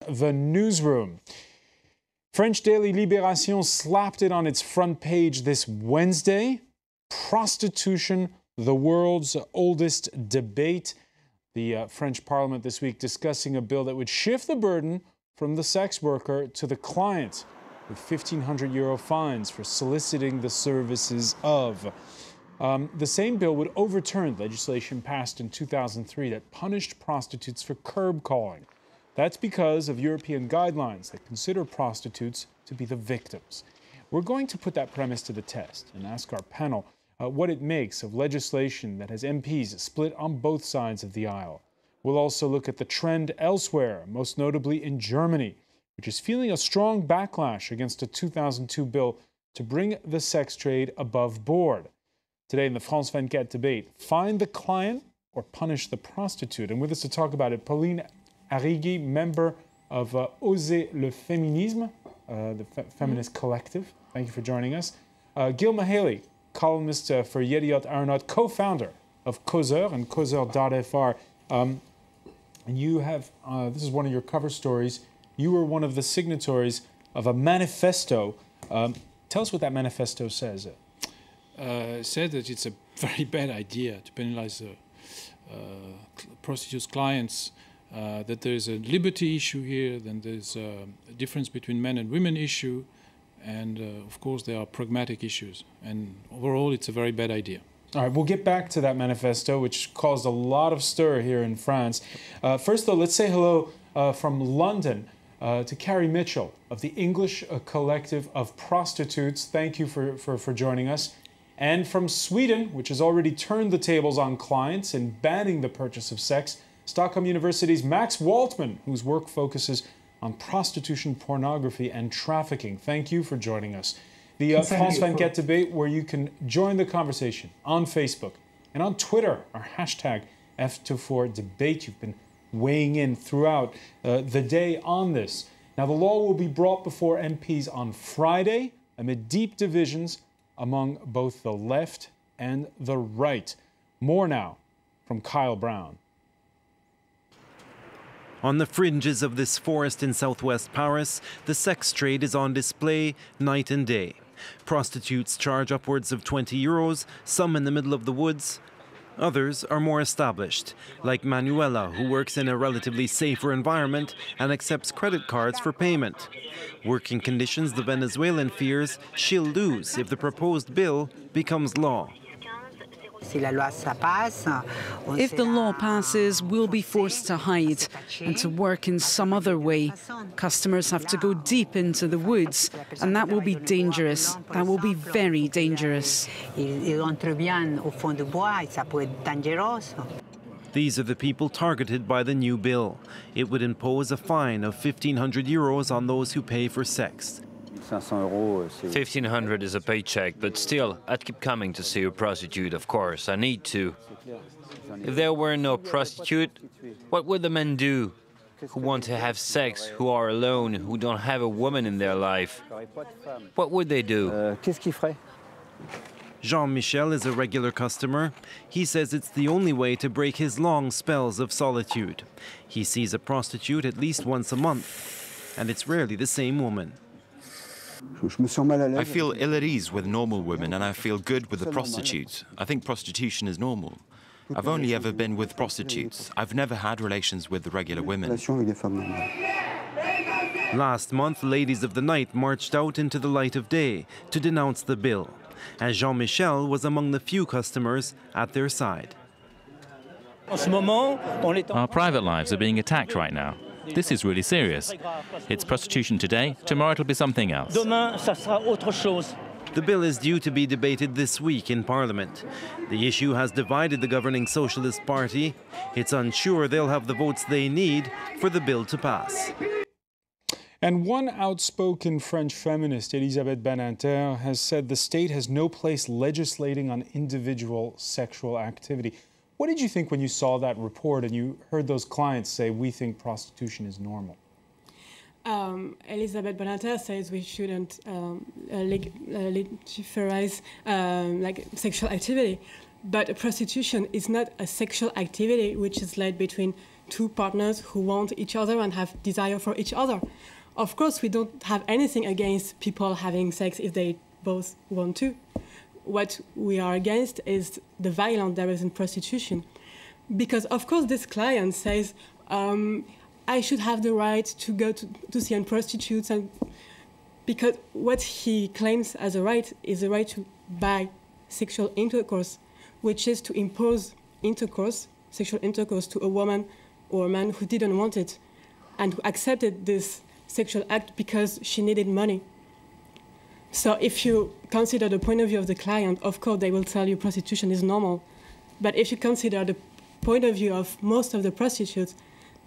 The newsroom. French daily Libération slapped it on its front page this Wednesday. Prostitution, the world's oldest debate. The French Parliament this week discussing a bill that would shift the burden from the sex worker to the client, with €1,500 fines for soliciting the services of. The same bill would overturn legislation passed in 2003 that punished prostitutes for curb calling. That's because of European guidelines that consider prostitutes to be the victims. We're going to put that premise to the test and ask our panel what it makes of legislation that has MPs split on both sides of the aisle. We'll also look at the trend elsewhere, most notably in Germany, which is feeling a strong backlash against a 2002 bill to bring the sex trade above board. Today in the France 24 debate, find the client or punish the prostitute? And with us to talk about it, Pauline ARRIGHI, member of Osez le Féminisme, the feminist collective. Thank you for joining us. Gil MIHAELY, columnist for Yediot Aharonot, co-founder of Causeur and Causeur.fr. And you have, this is one of your cover stories, you were one of the signatories of a manifesto. Tell us what that manifesto says. Said that it's a very bad idea to penalize prostitutes' clients, that there's a liberty issue here, then there's a difference between men and women issue, and of course there are pragmatic issues. And overall, it's a very bad idea. All right, we'll get back to that manifesto, which caused a lot of stir here in France. First, though, let's say hello from London to Cari MITCHELL of the English Collective of Prostitutes. Thank you for joining us. And from Sweden, which has already turned the tables on clients and banning the purchase of sex, Stockholm University's Max WALTMAN, whose work focuses on prostitution, pornography, and trafficking. Thank you for joining us. The France 24 debate, where you can join the conversation on Facebook and on Twitter, our hashtag F24debate. You've been weighing in throughout the day on this. Now, the law will be brought before MPs on Friday amid deep divisions among both the left and the right. More now from Kyle Brown. On the fringes of this forest in southwest Paris, the sex trade is on display night and day. Prostitutes charge upwards of €20, some in the middle of the woods. Others are more established, like Manuela, who works in a relatively safer environment and accepts credit cards for payment. Working conditions the Venezuelan fears she'll lose if the proposed bill becomes law. If the law passes, we'll be forced to hide and to work in some other way. Customers have to go deep into the woods, and that will be dangerous. That will be very dangerous. These are the people targeted by the new bill. It would impose a fine of €1,500 on those who pay for sex. 1,500 is a paycheck, but still, I'd keep coming to see a prostitute, of course. I need to. If there were no prostitute, what would the men do who want to have sex, who are alone, who don't have a woman in their life? What would they do? Jean-Michel is a regular customer. He says it's the only way to break his long spells of solitude. He sees a prostitute at least once a month, and it's rarely the same woman. I feel ill at ease with normal women, and I feel good with the prostitutes. I think prostitution is normal. I've only ever been with prostitutes. I've never had relations with the regular women. Last month, ladies of the night marched out into the light of day to denounce the bill, and Jean-Michel was among the few customers at their side. Our private lives are being attacked right now. This is really serious. It's prostitution today, tomorrow it'll be something else. The bill is due to be debated this week in Parliament. The issue has divided the governing Socialist Party. It's unsure they'll have the votes they need for the bill to pass. And one outspoken French feminist, Elisabeth Badinter, has said the state has no place legislating on individual sexual activity. What did you think when you saw that report and you heard those clients say, we think prostitution is normal? Elisabeth Badinter says we shouldn't legalize like sexual activity. But prostitution is not a sexual activity which is led between two partners who want each other and have desire for each other. Of course, we don't have anything against people having sex if they both want to. What we are against is the violence there is in prostitution. Because, of course, this client says, I should have the right to go to see a prostitute, and because what he claims as a right is the right to buy sexual intercourse, which is to impose intercourse, sexual intercourse, to a woman or a man who didn't want it and who accepted this sexual act because she needed money. So if you consider the point of view of the client, of course they will tell you prostitution is normal. But if you consider the point of view of most of the prostitutes,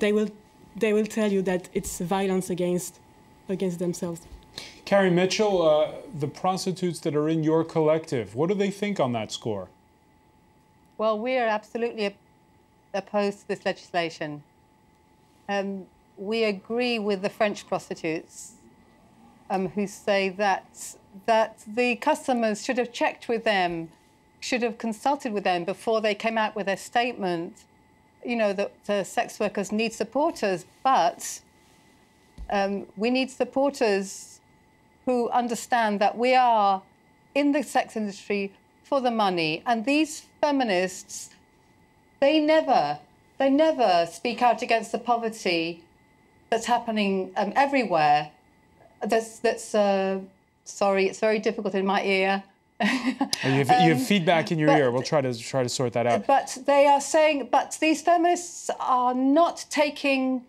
they will tell you that it's violence against themselves. Cari Mitchell, the prostitutes that are in your collective, what do they think on that score? Well, we are absolutely opposed to this legislation. We agree with the French prostitutes who say that the customers should have checked with them, should have consulted with them before they came out with a statement, you know, that sex workers need supporters, but we need supporters who understand that we are in the sex industry for the money. And these feminists, they never speak out against the poverty that's happening everywhere. Sorry, it's very difficult in my ear. You have feedback in your ear. We'll try to sort that out. But they are saying, but these feminists are not taking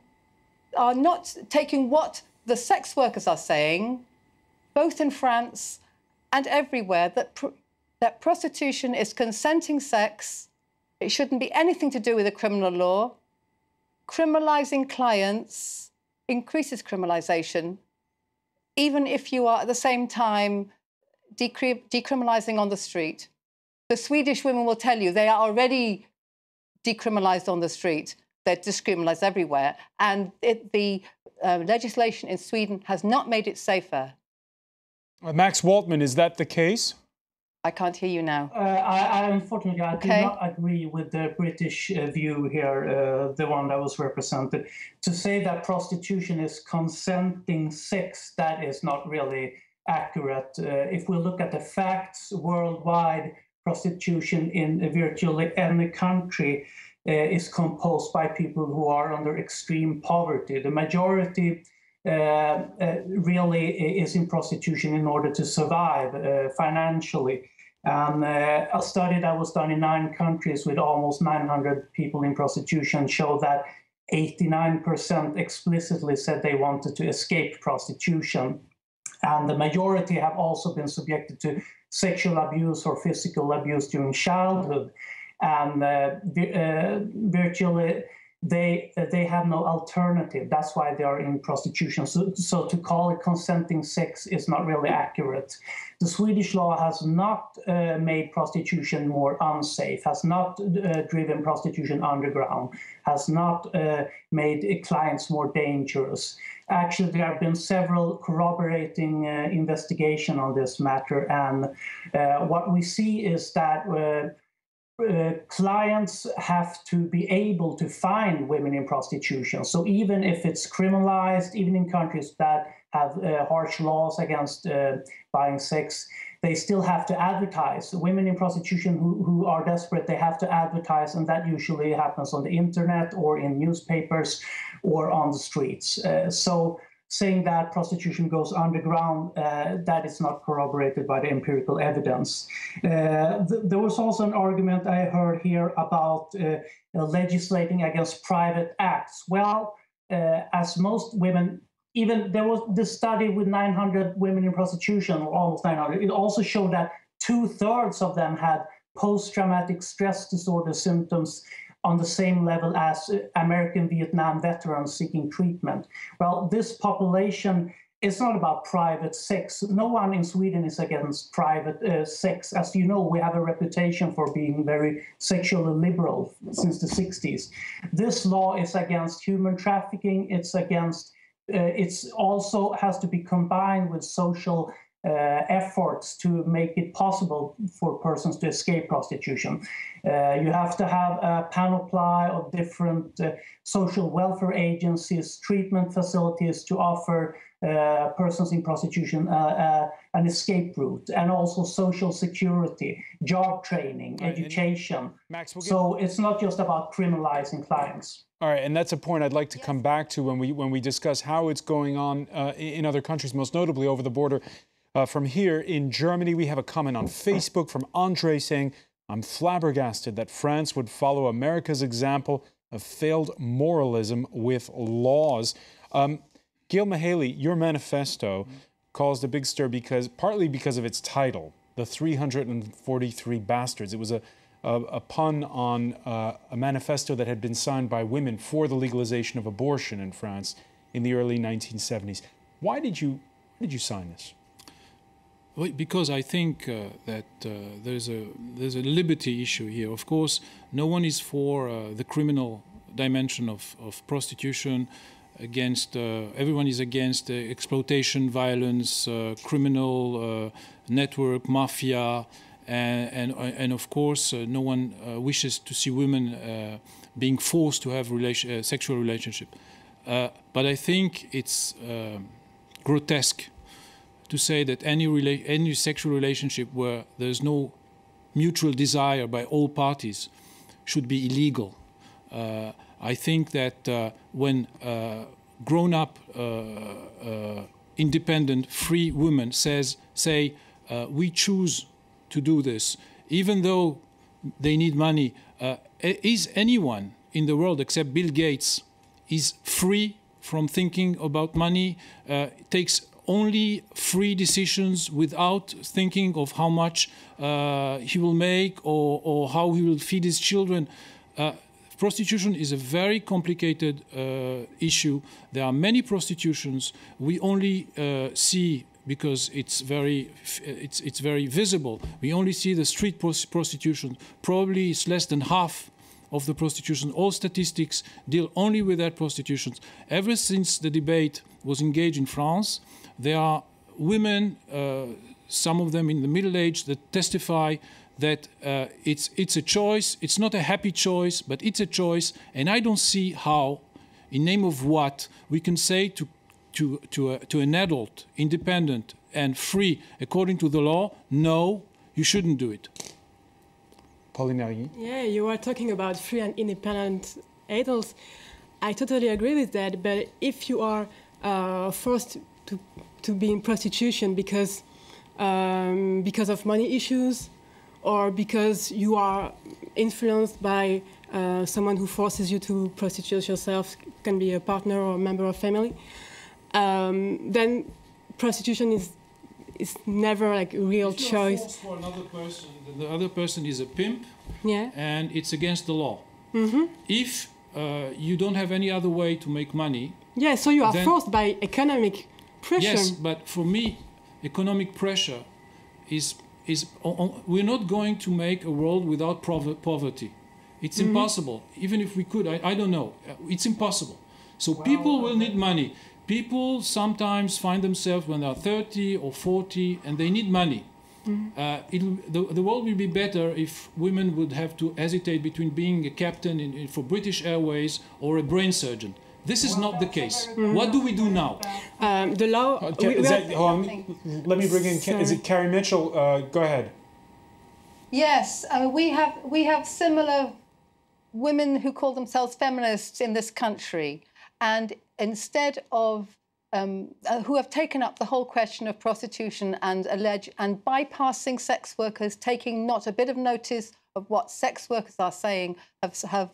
what the sex workers are saying, both in France and everywhere, that prostitution is consenting sex. It shouldn't be anything to do with the criminal law. Criminalising clients increases criminalisation, even if you are at the same time decriminalising on the street. The Swedish women will tell you they are already decriminalised on the street. They're discriminalised everywhere. And the legislation in Sweden has not made it safer. Max Waltman, is that the case? I can't hear you now. Unfortunately, I do not agree with the British view here, the one that was represented. To say that prostitution is consenting sex, that is not really accurate. If we look at the facts worldwide, prostitution in virtually any country is composed by people who are under extreme poverty. The majority really is in prostitution in order to survive financially. A study that was done in 9 countries with almost 900 people in prostitution showed that 89% explicitly said they wanted to escape prostitution. And the majority have also been subjected to sexual abuse or physical abuse during childhood. And virtually, they have no alternative. That's why they are in prostitution. So to call it consenting sex is not really accurate. The Swedish law has not made prostitution more unsafe, has not driven prostitution underground, has not made clients more dangerous. Actually, there have been several corroborating investigations on this matter. And what we see is that clients have to be able to find women in prostitution. So even if it's criminalized, even in countries that have harsh laws against buying sex, they still have to advertise. Women in prostitution who are desperate, they have to advertise, and that usually happens on the internet or in newspapers or on the streets. So saying that prostitution goes underground, that is not corroborated by the empirical evidence. There was also an argument I heard here about legislating against private acts. Well, as most women, even there was this study with 900 women in prostitution, or almost 900, it also showed that 2/3 of them had post-traumatic stress disorder symptoms on the same level as American Vietnam veterans seeking treatment. Well, this population is not about private sex. No one in Sweden is against private sex. As you know, we have a reputation for being very sexually liberal since the 60s. This law is against human trafficking. It's against, it's also has to be combined with social efforts to make it possible for persons to escape prostitution. You have to have a panoply of different social welfare agencies, treatment facilities to offer persons in prostitution an escape route, and also social security, job training, education. Max, so it's not just about criminalizing clients. All right, and that's a point I'd like to come back to when we discuss how it's going on in other countries, most notably over the border. From here in Germany, we have a comment on Facebook from Andre saying, "I'm flabbergasted that France would follow America's example of failed moralism with laws." Gil MIHAELY, your manifesto caused a big stir partly because of its title, The 343 Bastards. It was a pun on a manifesto that had been signed by women for the legalization of abortion in France in the early 1970s. Why did you sign this? Well, because I think that there's a liberty issue here. Of course, no one is for the criminal dimension of prostitution. Everyone is against exploitation, violence, criminal network, mafia, and of course, no one wishes to see women being forced to have sexual relationship. But I think it's grotesque to say that any sexual relationship where there's no mutual desire by all parties should be illegal. I think that when grown-up, independent, free women say, we choose to do this, even though they need money, is anyone in the world except Bill Gates is free from thinking about money, takes only free decisions without thinking of how much he will make or how he will feed his children. Prostitution is a very complicated issue. There are many prostitutions. We only see, because it's very visible, we only see the street prostitution. Probably it's less than half of the prostitution. All statistics deal only with that prostitution. Ever since the debate was engaged in France, there are women, some of them in the middle age, that testify that it's a choice. It's not a happy choice, but it's a choice. And I don't see how, in name of what, we can say to an adult, independent and free, according to the law, no, you shouldn't do it. Pauline ARRIGHI? Yeah, you are talking about free and independent adults. I totally agree with that. But if you are forced to be in prostitution because of money issues, or because you are influenced by someone who forces you to prostitute yourself, can be a partner or a member of family, then prostitution is never like a real choice. If you're forced for another person, then the other person is a pimp, yeah, and it's against the law. Mm-hmm. If you don't have any other way to make money, yeah, so you are forced by economic pressure. Yes, but for me, economic pressure is we're not going to make a world without poverty. It's impossible. Even if we could, I don't know. It's impossible. So people will need money. People sometimes find themselves when they're 30 or 40 and they need money. The world will be better if women would have to hesitate between being a captain for British Airways or a brain surgeon. This is not the case. What do we do now? The law... let me bring in... Is it Cari Mitchell? Go ahead. Yes, we have similar women who call themselves feminists in this country, and instead of who have taken up the whole question of prostitution and bypassing sex workers, taking not a bit of notice of what sex workers are saying, have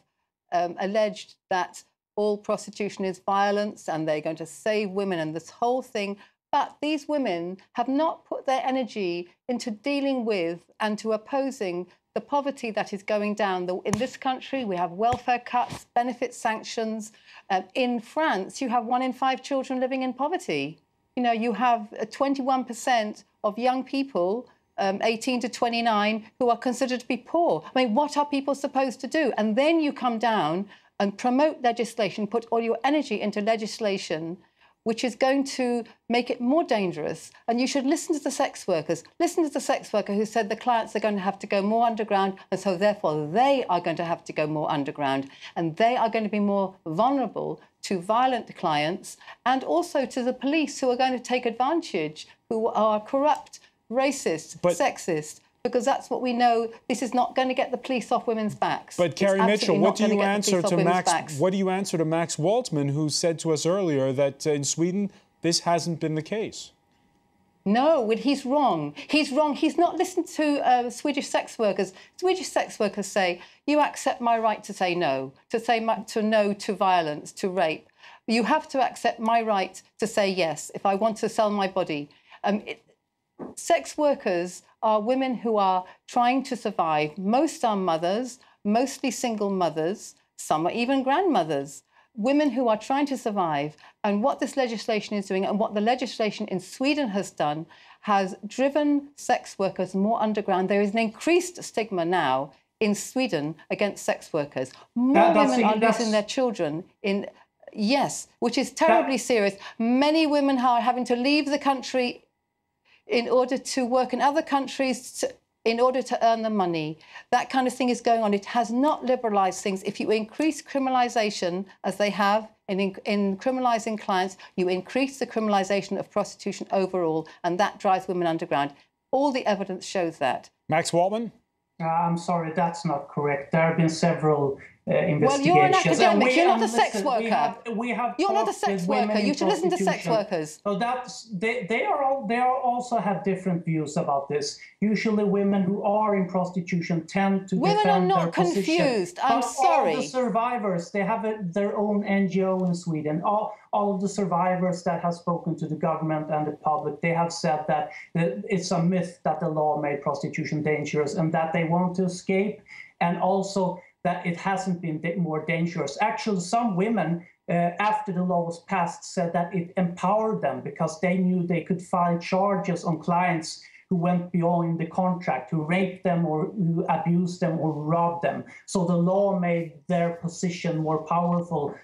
alleged that all prostitution is violence and they're going to save women and this whole thing. But these women have not put their energy into dealing with and to opposing the poverty that is going down. In this country, we have welfare cuts, benefit sanctions. In France, you have 1 in 5 children living in poverty. You know, you have 21% of young people, 18 to 29, who are considered to be poor. I mean, what are people supposed to do? And then you come down and promote legislation, put all your energy into legislation, which is going to make it more dangerous. And you should listen to the sex workers. Listen to the sex worker who said the clients are going to have to go more underground, and so therefore they are going to have to go more underground, and they are going to be more vulnerable to violent clients and also to the police who are going to take advantage, who are corrupt, racist, sexist. Because that's what we know. This is not going to get the police off women's backs. But Cari Mitchell, what do you answer to Max? What do you answer to Max WALTMAN, who said to us earlier that in Sweden this hasn't been the case? No, he's wrong. He's wrong. He's not listened to Swedish sex workers. Swedish sex workers say, "You accept my right to say no, to say no to violence, to rape. You have to accept my right to say yes if I want to sell my body." Sex workers are women who are trying to survive. Most are mothers, mostly single mothers. Some are even grandmothers. Women who are trying to survive. And what this legislation is doing and what the legislation in Sweden has done has driven sex workers more underground. There is an increased stigma now in Sweden against sex workers. More women are losing their children in... Yes, which is terribly serious. Many women are having to leave the country in order to work in other countries, in order to earn the money. That kind of thing is going on. It has not liberalised things. If you increase criminalisation, as they have in criminalising clients, you increase the criminalisation of prostitution overall, and that drives women underground. All the evidence shows that. Max WALTMAN? I'm sorry, that's not correct. There have been several investigations. Well, you're an academic. You're not a sex worker. You're not a sex worker. You should listen to sex workers. So they also have different views about this. Usually, women who are in prostitution tend to women defend are not their position. Confused. I'm sorry. All the survivors, they have their own NGO in Sweden. All of the survivors that have spoken to the government and the public, they have said that it's a myth that the law made prostitution dangerous and that they want to escape, and also that it hasn't been more dangerous. Actually, some women, after the law was passed, said that it empowered them because they knew they could file charges on clients who went beyond the contract, who raped them or who abused them or robbed them. So the law made their position more powerful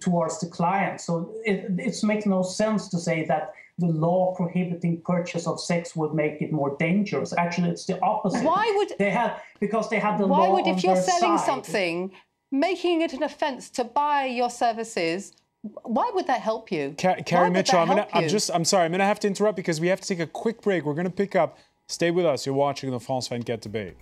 towards the client. So it makes no sense to say that the law prohibiting purchase of sex would make it more dangerous. Actually, it's the opposite. Why would because they have the law on their side. Why would, if you're selling something, making it an offence to buy your services, why would that help you? Cari Mitchell, I'm sorry, I'm going to have to interrupt because we have to take a quick break. We're going to pick up. Stay with us. You're watching the France 24 debate.